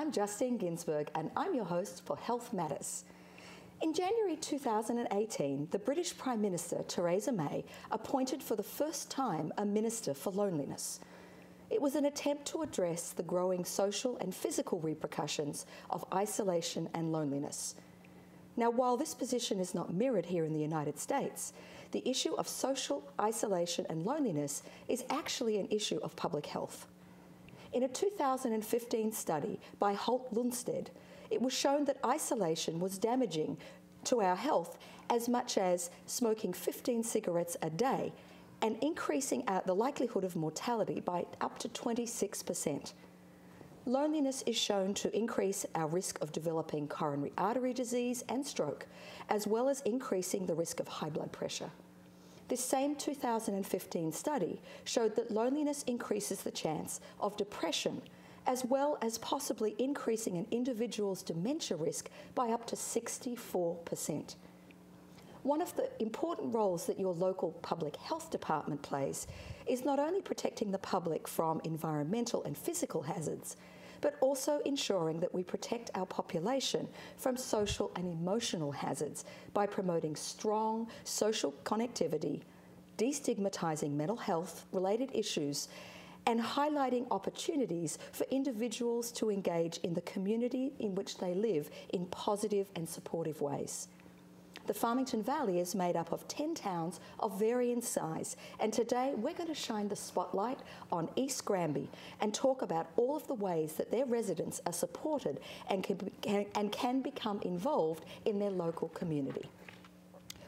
I'm Justine Ginsberg and I'm your host for Health Matters. In January 2018, the British Prime Minister, Theresa May, appointed for the first time a Minister for Loneliness. It was an attempt to address the growing social and physical repercussions of isolation and loneliness. Now, while this position is not mirrored here in the United States, the issue of social isolation and loneliness is actually an issue of public health. In a 2015 study by Holt Lundstedt, it was shown that isolation was damaging to our health as much as smoking 15 cigarettes a day and increasing the likelihood of mortality by up to 26%. Loneliness is shown to increase our risk of developing coronary artery disease and stroke, as well as increasing the risk of high blood pressure. This same 2015 study showed that loneliness increases the chance of depression, as well as possibly increasing an individual's dementia risk by up to 64%. One of the important roles that your local public health department plays is not only protecting the public from environmental and physical hazards, but also ensuring that we protect our population from social and emotional hazards by promoting strong social connectivity, destigmatizing mental health-related issues, and highlighting opportunities for individuals to engage in the community in which they live in positive and supportive ways. The Farmington Valley is made up of 10 towns of varying size, and today we're going to shine the spotlight on East Granby and talk about all of the ways that their residents are supported and can become involved in their local community.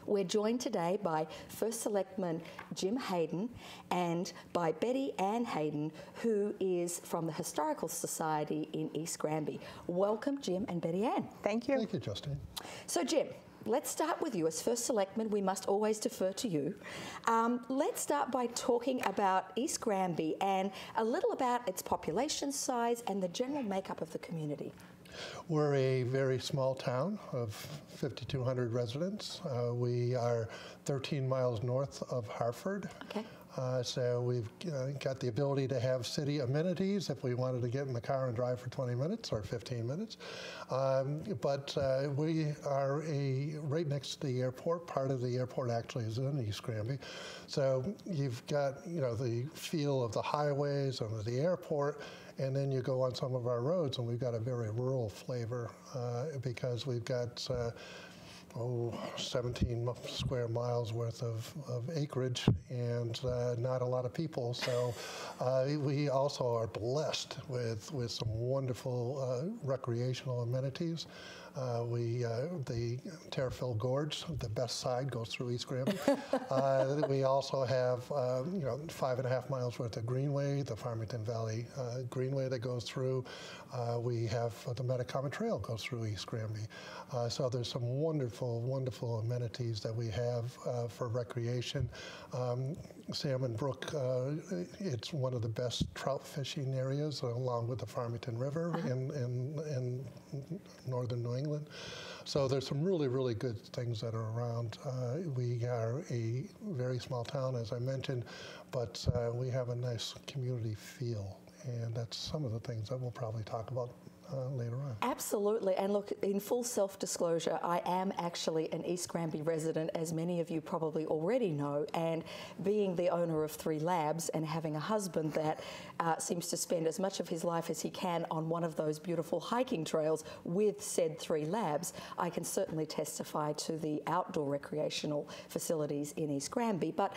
We're joined today by First Selectman Jim Hayden and by Betty Ann Hayden, who is from the Historical Society in East Granby. Welcome, Jim and Betty Ann. Thank you. Thank you, Justine. So, Jim, let's start with you. As First Selectman, we must always defer to you. Let's start by talking about East Granby and a little about its population size and the general makeup of the community. We're a very small town of 5,200 residents. We are 13 miles north of Hartford. Okay. So we've got the ability to have city amenities if we wanted to get in the car and drive for 20 minutes or 15 minutes. But we are right next to the airport. Part of the airport actually is in East Granby. So you've got the feel of the highways and the airport, and then you go on some of our roads and we've got a very rural flavor because we've got 17 square miles worth of acreage and not a lot of people. So we also are blessed with some wonderful recreational amenities. The Terriffill Gorge, the best side, goes through East Granby. We also have 5.5 miles worth of greenway, the Farmington Valley Greenway that goes through. We have the Metacomet Trail goes through East Granby. So there's some wonderful amenities that we have for recreation. Salmon Brook, it's one of the best trout fishing areas, along with the Farmington River in northern New England. So there's some really good things that are around. We are a very small town, as I mentioned, but we have a nice community feel, and that's some of the things that we'll probably talk about later on. Absolutely. And look, in full self-disclosure, I am actually an East Granby resident, as many of you probably already know, and being the owner of 3 labs and having a husband that seems to spend as much of his life as he can on one of those beautiful hiking trails with said 3 labs, I can certainly testify to the outdoor recreational facilities in East Granby. But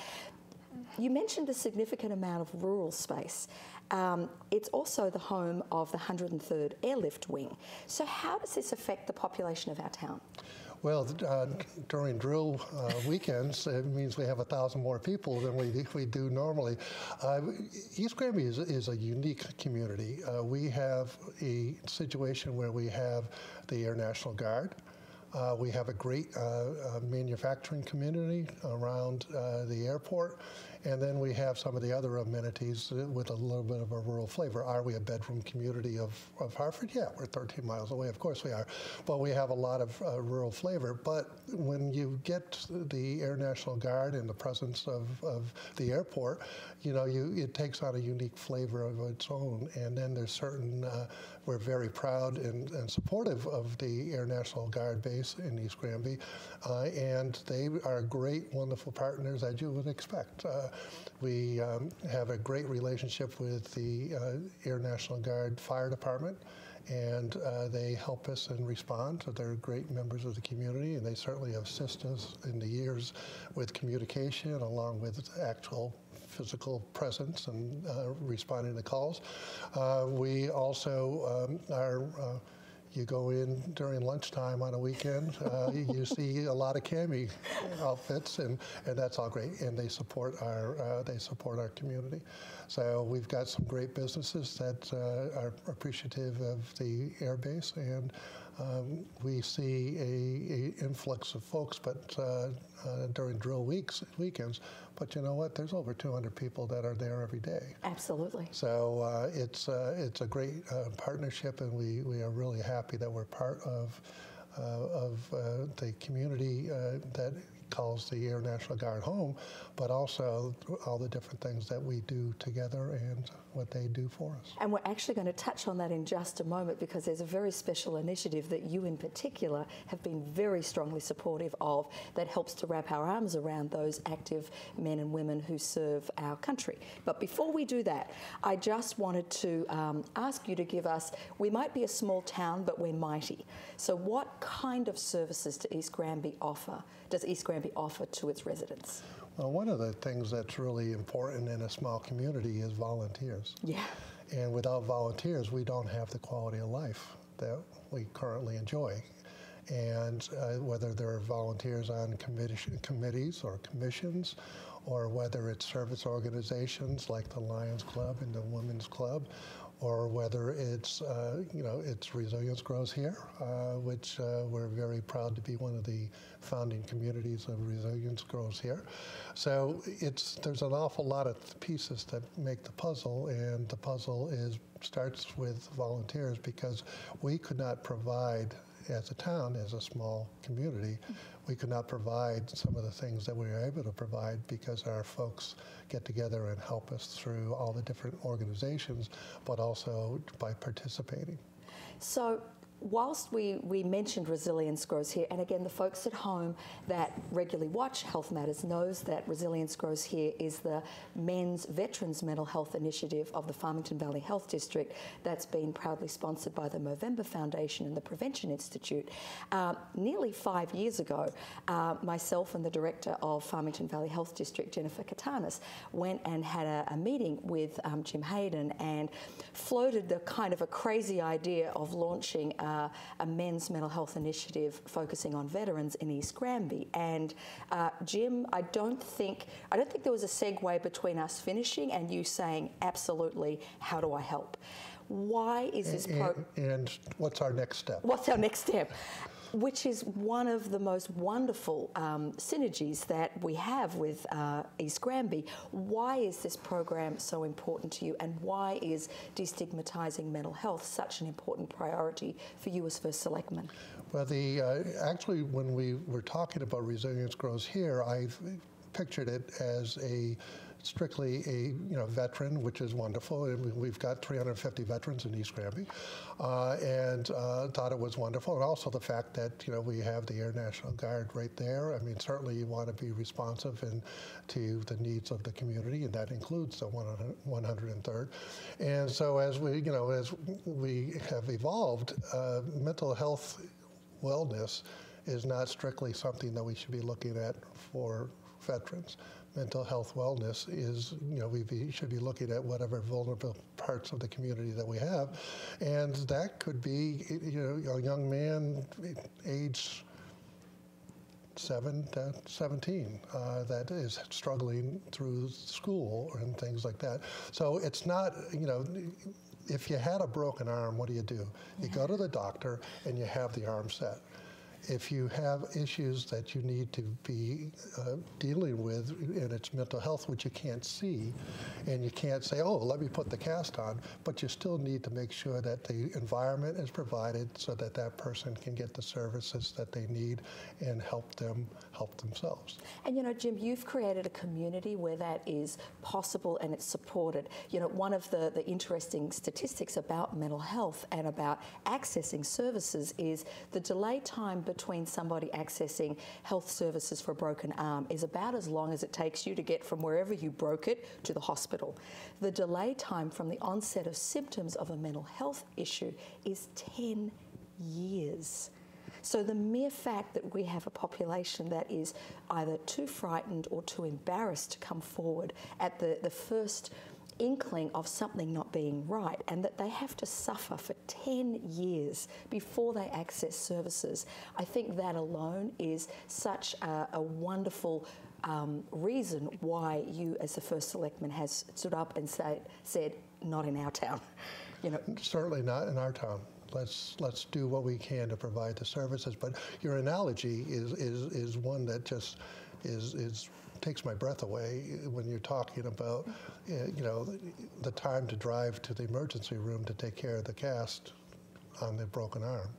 you mentioned a significant amount of rural space. It's also the home of the 103rd Airlift Wing. So how does this affect the population of our town? Well, during drill weekends, it means we have 1,000 more people than we do normally. East Granby is a unique community. We have a situation where we have the Air National Guard. We have a great manufacturing community around the airport, And then we have some of the other amenities with a little bit of a rural flavor. Are we a bedroom community of Hartford? Yeah, we're 13 miles away, of course we are. But we have a lot of rural flavor. But when you get the Air National Guard in the presence of the airport, it takes on a unique flavor of its own. And then there's certain, we're very proud and supportive of the Air National Guard base in East Granby. And they are great, wonderful partners, as you would expect. We have a great relationship with the Air National Guard Fire Department, and they help us and respond. So they're great members of the community, and they certainly assist us in the years with communication, along with actual physical presence and responding to calls. We also you go in during lunchtime on a weekend, you see a lot of cami outfits, and that's all great. And they support our community. So we've got some great businesses that are appreciative of the air base, and we see a influx of folks, but during drill weekends. But you know what? There's over 200 people that are there every day. Absolutely. So it's a great partnership, and we are really happy that we're part of the community that calls the Air National Guard home, but also all the different things that we do together and what they do for us. And we're actually going to touch on that in just a moment, because there's a very special initiative that you in particular have been very strongly supportive of that helps to wrap our arms around those active men and women who serve our country. But before we do that, I just wanted to ask you to give us, we might be a small town, but we're mighty. So what kind of services does East Granby offer to its residents? Well, one of the things that's really important in a small community is volunteers. Yeah. And without volunteers, we don't have the quality of life that we currently enjoy. And whether there are volunteers on committees or commissions, or whether it's service organizations like the Lions Club and the Women's Club, or whether it's, it's Resilience Grows Here, which we're very proud to be one of the founding communities of Resilience Grows Here. So there's an awful lot of pieces that make the puzzle, and the puzzle starts with volunteers, because we could not provide, as a town, as a small community, we could not provide some of the things that we were able to provide because our folks get together and help us through all the different organizations, but also by participating. So whilst we mentioned Resilience Grows Here, and again, the folks at home that regularly watch Health Matters knows that Resilience Grows Here is the men's veterans mental health initiative of the Farmington Valley Health District that's been proudly sponsored by the Movember Foundation and the Prevention Institute. Nearly 5 years ago, myself and the director of Farmington Valley Health District, Jennifer Katanis, went and had a meeting with Jim Hayden and floated the kind of a crazy idea of launching a men's mental health initiative focusing on veterans in East Granby. And Jim, I don't think there was a segue between us finishing and you saying, absolutely, how do I help? Why is this and what's our next step? What's our next step? Which is one of the most wonderful synergies that we have with East Granby. Why is this program so important to you, and why is destigmatizing mental health such an important priority for you as First Selectman? Well, actually, when we were talking about Resilience Grows Here, I pictured it as strictly a veteran, which is wonderful. And we've got 350 veterans in East Granby, and thought it was wonderful. And also the fact that we have the Air National Guard right there. I mean, certainly you want to be responsive to the needs of the community, and that includes the 103rd. And so as we have evolved, mental health wellness is not strictly something that we should be looking at for veterans. Mental health wellness is, we should be looking at whatever vulnerable parts of the community that we have. And that could be, a young man age 7 to 17 that is struggling through school and things like that. So it's not, if you had a broken arm, what do? You go to the doctor and you have the arm set. if you have issues that you need to be dealing with, and it's mental health, which you can't see, and you can't say, oh, let me put the cast on, but you still need to make sure that the environment is provided so that that person can get the services that they need and help themselves. And you know, Jim, you've created a community where that is possible and it's supported. You know, one of the interesting statistics about mental health and about accessing services is the delay time between somebody accessing health services for a broken arm is about as long as it takes you to get from wherever you broke it to the hospital. The delay time from the onset of symptoms of a mental health issue is 10 years. So the mere fact that we have a population that is either too frightened or too embarrassed to come forward at the first inkling of something not being right, and that they have to suffer for 10 years before they access services, I think that alone is such a wonderful reason why you, as the first selectman, has stood up and said, not in our town. You know, certainly not in our town. Let's do what we can to provide the services. But your analogy is one that just takes my breath away when you're talking about, you know, the time to drive to the emergency room to take care of the cast on the broken arm,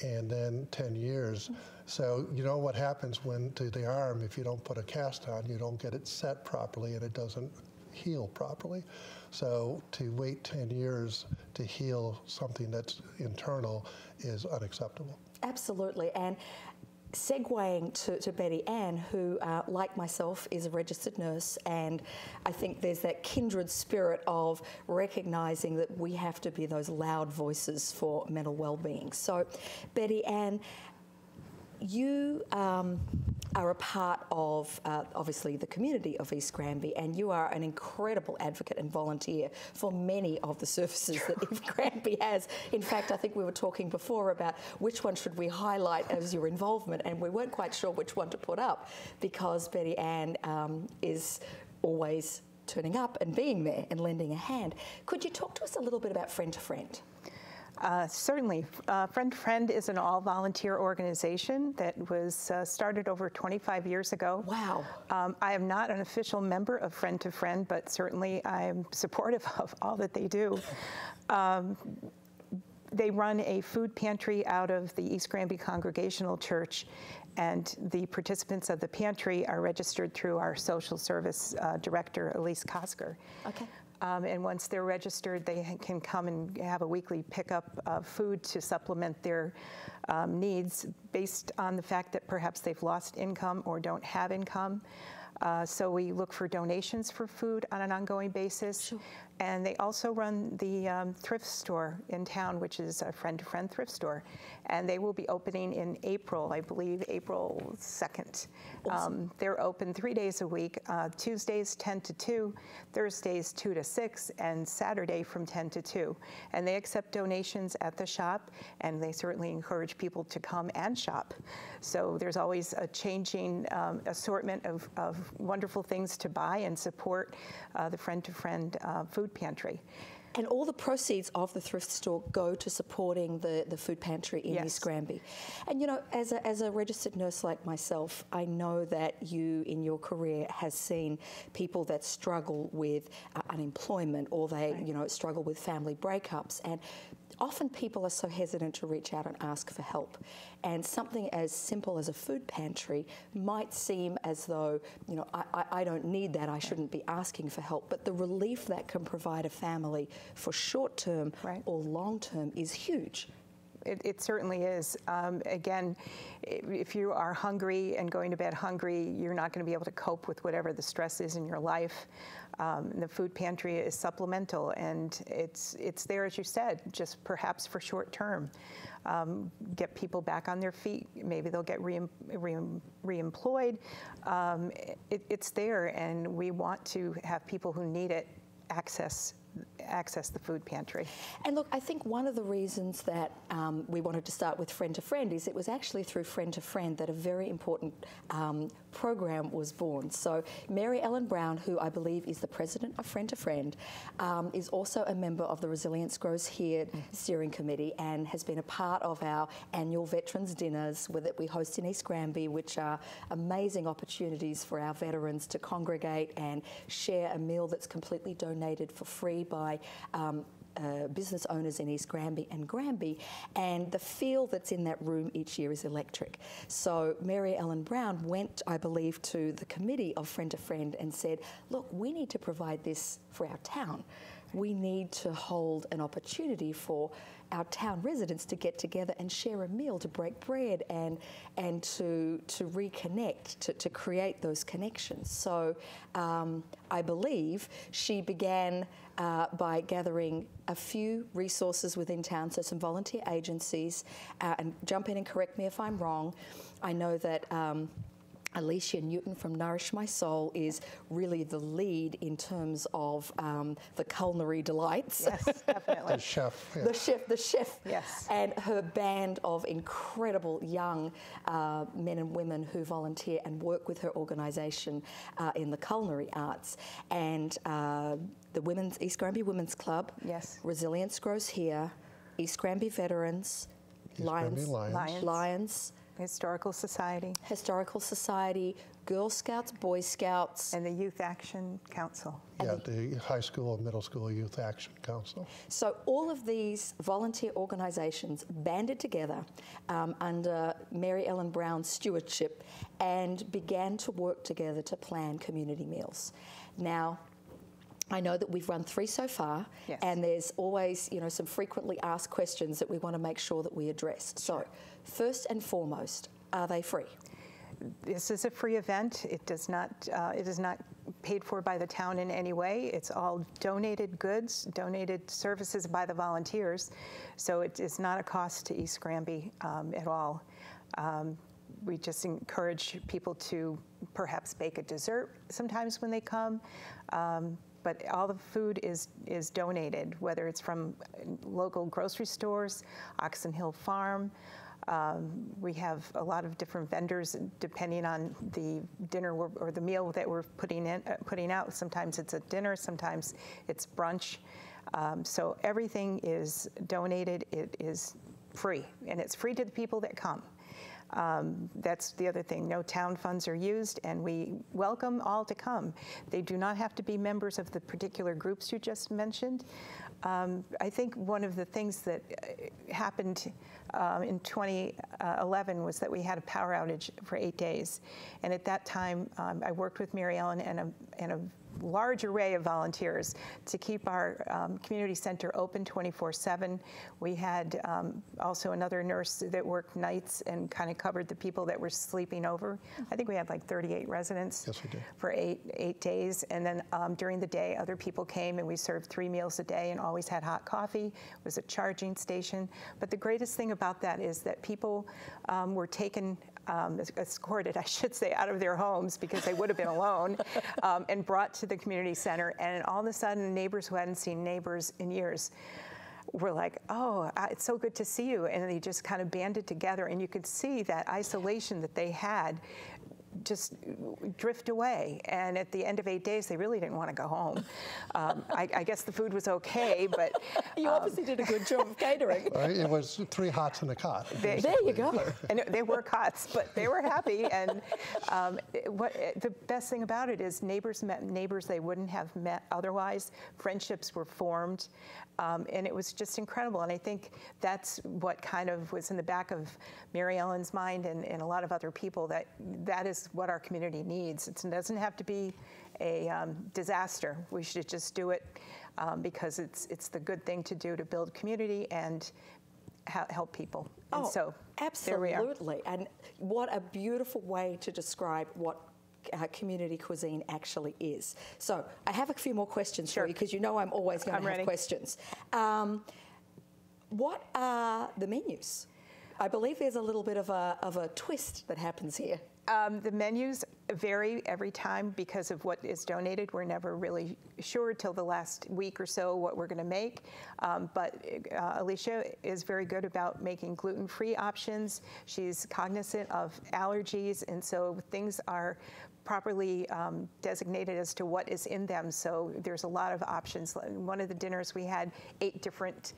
and then 10 years. So you know what happens when to the arm, if you don't put a cast on, you don't get it set properly and it doesn't heal properly. So to wait 10 years to heal something that's internal is unacceptable. Absolutely. And segueing to Betty Ann, who, like myself, is a registered nurse, and I think there's that kindred spirit of recognising that we have to be those loud voices for mental well-being. So, Betty Ann, you are a part of, obviously, the community of East Granby, and you are an incredible advocate and volunteer for many of the services that East Granby has. In fact, I think we were talking before about which one should we highlight as your involvement, and we weren't quite sure which one to put up, because Betty Ann is always turning up and being there and lending a hand. Could you talk to us a little bit about Friend to Friend? Certainly. Friend to Friend is an all-volunteer organization that was started over 25 years ago. Wow. I am not an official member of Friend to Friend, but certainly I'm supportive of all that they do. They run a food pantry out of the East Granby Congregational Church, and the participants of the pantry are registered through our social service director, Elise Kosker. Okay. And once they're registered, they can come and have a weekly pickup of food to supplement their needs based on the fact that perhaps they've lost income or don't have income. So we look for donations for food on an ongoing basis. Sure. And they also run the thrift store in town, which is a Friend to Friend thrift store. And they will be opening in April, I believe, April 2nd. Awesome. They're open 3 days a week, Tuesdays 10 to 2, Thursdays 2 to 6, and Saturday from 10 to 2. And they accept donations at the shop, and they certainly encourage people to come and shop. So there's always a changing assortment of wonderful things to buy and support the Friend to Friend food pantry. And all the proceeds of the thrift store go to supporting the food pantry in Yes. East Granby. And you know, as a registered nurse like myself, I know that you in your career has seen people that struggle with unemployment, or they Right. you know, struggle with family breakups, and often people are so hesitant to reach out and ask for help. And something as simple as a food pantry might seem as though, you know, I don't need that, I shouldn't be asking for help. But the relief that can provide a family for short term Right. or long term is huge. It certainly is. Again, if you are hungry and going to bed hungry, you're not going to be able to cope with whatever the stress is in your life. The food pantry is supplemental, and it's there, as you said, just perhaps for short term. Get people back on their feet. Maybe they'll get reemployed. It's there, and we want to have people who need it access access the food pantry. And look, I think one of the reasons that we wanted to start with Friend to Friend is it was actually through Friend to Friend that a very important program was born. So Mary Ellen Brown, who I believe is the president of Friend to Friend, is also a member of the Resilience Grows Here steering committee and has been a part of our annual Veterans Dinners that we host in East Granby, which are amazing opportunities for our veterans to congregate and share a meal that's completely donated for free by business owners in East Granby and Granby, and the feel that's in that room each year is electric. So Mary Ellen Brown went, I believe, to the committee of Friend to Friend and said, look, we need to provide this for our town. We need to hold an opportunity for our town residents to get together and share a meal, to break bread and to reconnect, to create those connections. So I believe she began by gathering a few resources within town, so some volunteer agencies, and jump in and correct me if I'm wrong. I know that Alicia Newton from Nourish My Soul is really the lead in terms of the culinary delights. Yes, definitely. The chef. Yeah. The chef. Yes. And her band of incredible young men and women who volunteer and work with her organisation in the culinary arts. And the East Granby Women's Club, yes, Resilience Grows Here, East Granby Veterans, Lions. Historical Society, Girl Scouts, Boy Scouts. And the Youth Action Council. Yeah, the High School and Middle School Youth Action Council. So all of these volunteer organisations banded together under Mary Ellen Brown's stewardship and began to work together to plan community meals. Now, I know that we've run 3 so far, yes, and there's always, some frequently asked questions that we want to make sure that we address. Sure. So, first and foremost, are they free? This is a free event. It is not paid for by the town in any way. It's all donated goods, donated services by the volunteers. So it is not a cost to East Granby at all. We just encourage people to perhaps bake a dessert sometimes when they come. But all the food is donated, whether it's from local grocery stores, Oxon Hill Farm. We have a lot of different vendors depending on the dinner or the meal that we're putting out. Sometimes it's a dinner, sometimes it's brunch. So everything is donated. It is free, and it's free to the people that come. That's the other thing. No town funds are used, and we welcome all to come. They do not have to be members of the particular groups you just mentioned. I think one of the things that happened in 2011 was that we had a power outage for 8 days. And at that time, I worked with Mary Ellen and a large array of volunteers to keep our community center open 24/7. We had also another nurse that worked nights and kind of covered the people that were sleeping over. I think we had like 38 residents. Yes, we did. For eight days. And then during the day, other people came, and we served 3 meals a day and always had hot coffee. It was a charging station. But the greatest thing about that is that people were taken, escorted, I should say, out of their homes because they would have been alone, and brought to the community center. And all of a sudden, neighbors who hadn't seen neighbors in years were like, oh, it's so good to see you. And they just kind of banded together, and you could see that isolation that they had just drift away. And at the end of 8 days, they really didn't want to go home. I guess the food was okay, but... You obviously did a good job of catering. It was 3 hots and a cot. There you go. And they were cots, but they were happy. And the best thing about it is neighbors met neighbors they wouldn't have met otherwise. Friendships were formed. And it was just incredible. And I think that's what kind of was in the back of Mary Ellen's mind and a lot of other people, that is what our community needs. It doesn't have to be a disaster. We should just do it because it's the good thing to do to build community and help people. And so absolutely. There we are. And what a beautiful way to describe what community cuisine actually is. So I have a few more questions for you because you know I'm always going to have questions. What are the menus? I believe there's a little bit of a twist that happens here. The menus vary every time because of what is donated. We're never really sure till the last week or so what we're going to make. But Alicia is very good about making gluten-free options. She's cognizant of allergies, and so things are properly designated as to what is in them. So there's a lot of options. One of the dinners we had 8 different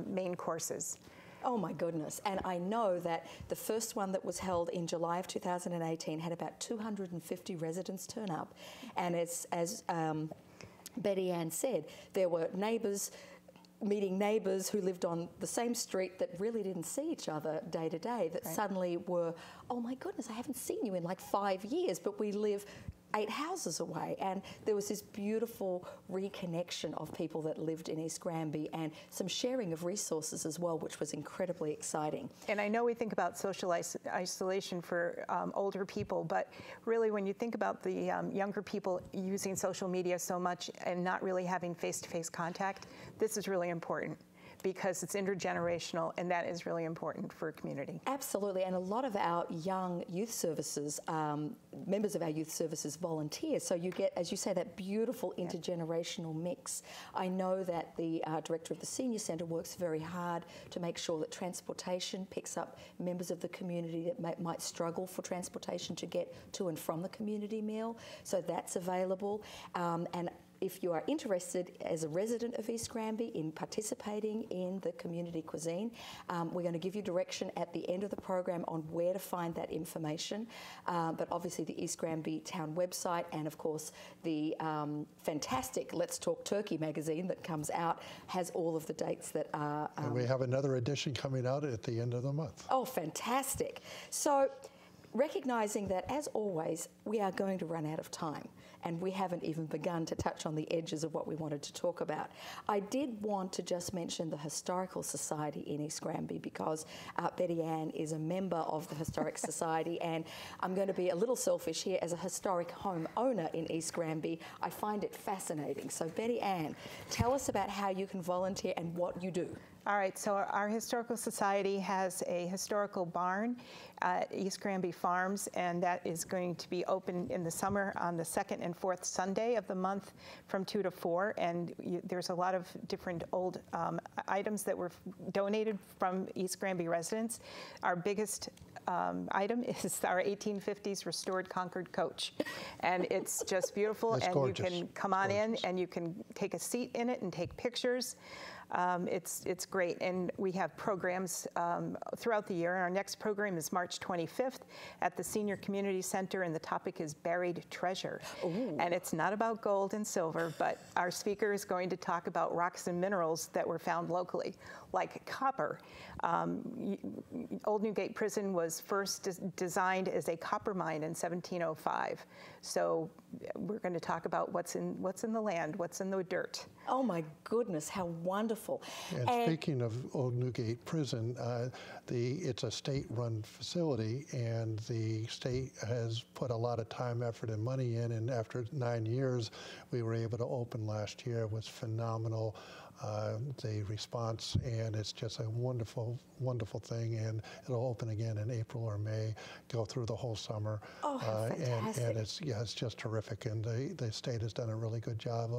main courses. Oh my goodness. And I know that the first one that was held in July of 2018 had about 250 residents turn up. And as Betty Ann said, there were neighbours meeting neighbours who lived on the same street that really didn't see each other day to day, that suddenly were, oh my goodness, I haven't seen you in like 5 years, but we live 8 houses away. And there was this beautiful reconnection of people that lived in East Granby and some sharing of resources as well, which was incredibly exciting. And I know we think about social isolation for older people, but really when you think about the younger people using social media so much and not really having face-to-face contact, this is really important, because it's intergenerational, and that is really important for a community. Absolutely, and a lot of our young youth services, members of our youth services volunteer, so you get, as you say, that beautiful intergenerational mix. I know that the director of the Senior Centre works very hard to make sure that transportation picks up members of the community that might struggle for transportation to get to and from the community meal, so that's available. And if you are interested as a resident of East Granby in participating in the community cuisine, we're going to give you direction at the end of the program on where to find that information. But obviously the East Granby Town website, and of course the fantastic Let's Talk Turkey magazine that comes out has all of the dates that are... and we have another edition coming out at the end of the month. Oh, fantastic. So, recognising that, as always, we are going to run out of time, and we haven't even begun to touch on the edges of what we wanted to talk about. I did want to just mention the Historical Society in East Granby, because Betty Ann is a member of the Historic Society, and I'm going to be a little selfish here. As a historic home owner in East Granby, I find it fascinating. So Betty Ann, tell us about how you can volunteer and what you do. All right, so our Historical Society has a historical barn at East Granby Farms, and that is going to be open in the summer on the 2nd and 4th Sunday of the month from 2 to 4, and there's a lot of different old items that were donated from East Granby residents. Our biggest item is our 1850s restored Concord coach, and it's just beautiful. It's and gorgeous. You can come on in and you can take a seat in it and take pictures. It's great, and we have programs throughout the year. Our next program is March 25th at the Senior Community Center, and the topic is Buried Treasure. Ooh. And it's not about gold and silver, but our speaker is going to talk about rocks and minerals that were found locally, like copper. Old Newgate Prison was first designed as a copper mine in 1705. So we're going to talk about what's in the land, what's in the dirt. Oh my goodness, how wonderful. And speaking of Old Newgate Prison, it's a state-run facility, and the state has put a lot of time, effort, and money in, and after 9 years, we were able to open last year. It was phenomenal. The response, and it's just a wonderful, wonderful thing, and it'll open again in April or May, go through the whole summer. Oh, fantastic. And it's just terrific, and the state has done a really good job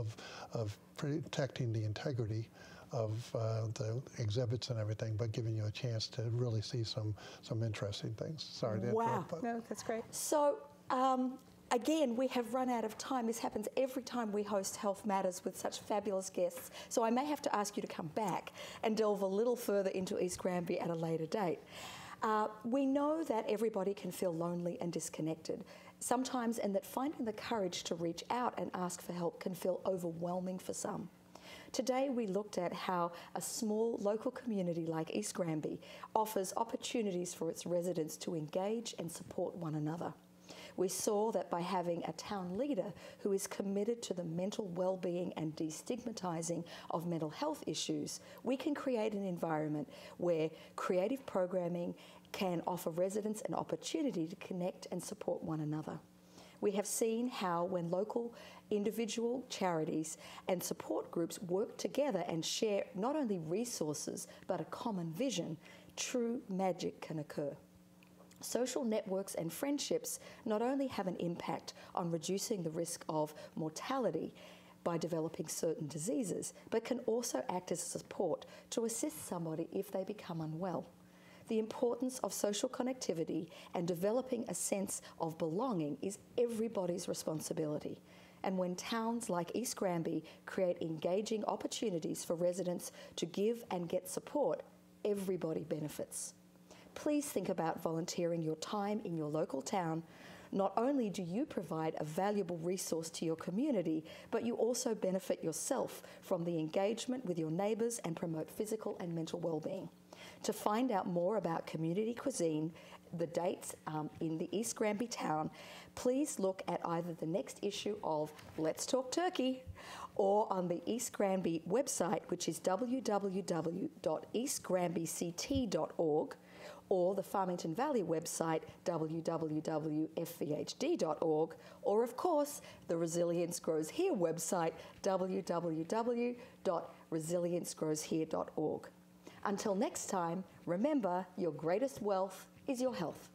of protecting the integrity of the exhibits and everything, but giving you a chance to really see some interesting things. Sorry to interrupt. But. No, that's great. So, again, we have run out of time. This happens every time we host Health Matters with such fabulous guests. So I may have to ask you to come back and delve a little further into East Granby at a later date. We know that everybody can feel lonely and disconnected sometimes, and that finding the courage to reach out and ask for help can feel overwhelming for some. Today we looked at how a small local community like East Granby offers opportunities for its residents to engage and support one another. We saw that by having a town leader who is committed to the mental well-being and destigmatizing of mental health issues, we can create an environment where creative programming can offer residents an opportunity to connect and support one another. We have seen how when local individual charities and support groups work together and share not only resources but a common vision, true magic can occur. Social networks and friendships not only have an impact on reducing the risk of mortality by developing certain diseases, but can also act as a support to assist somebody if they become unwell. The importance of social connectivity and developing a sense of belonging is everybody's responsibility. And when towns like East Granby create engaging opportunities for residents to give and get support, everybody benefits. Please think about volunteering your time in your local town. Not only do you provide a valuable resource to your community, but you also benefit yourself from the engagement with your neighbours and promote physical and mental well-being. To find out more about community cuisine, the dates in the East Granby town, please look at either the next issue of Let's Talk Turkey or on the East Granby website, which is www.eastgranbyct.org, or the Farmington Valley website, www.fvhd.org, or of course, the Resilience Grows Here website, www.resiliencegrowshere.org. Until next time, remember, your greatest wealth is your health.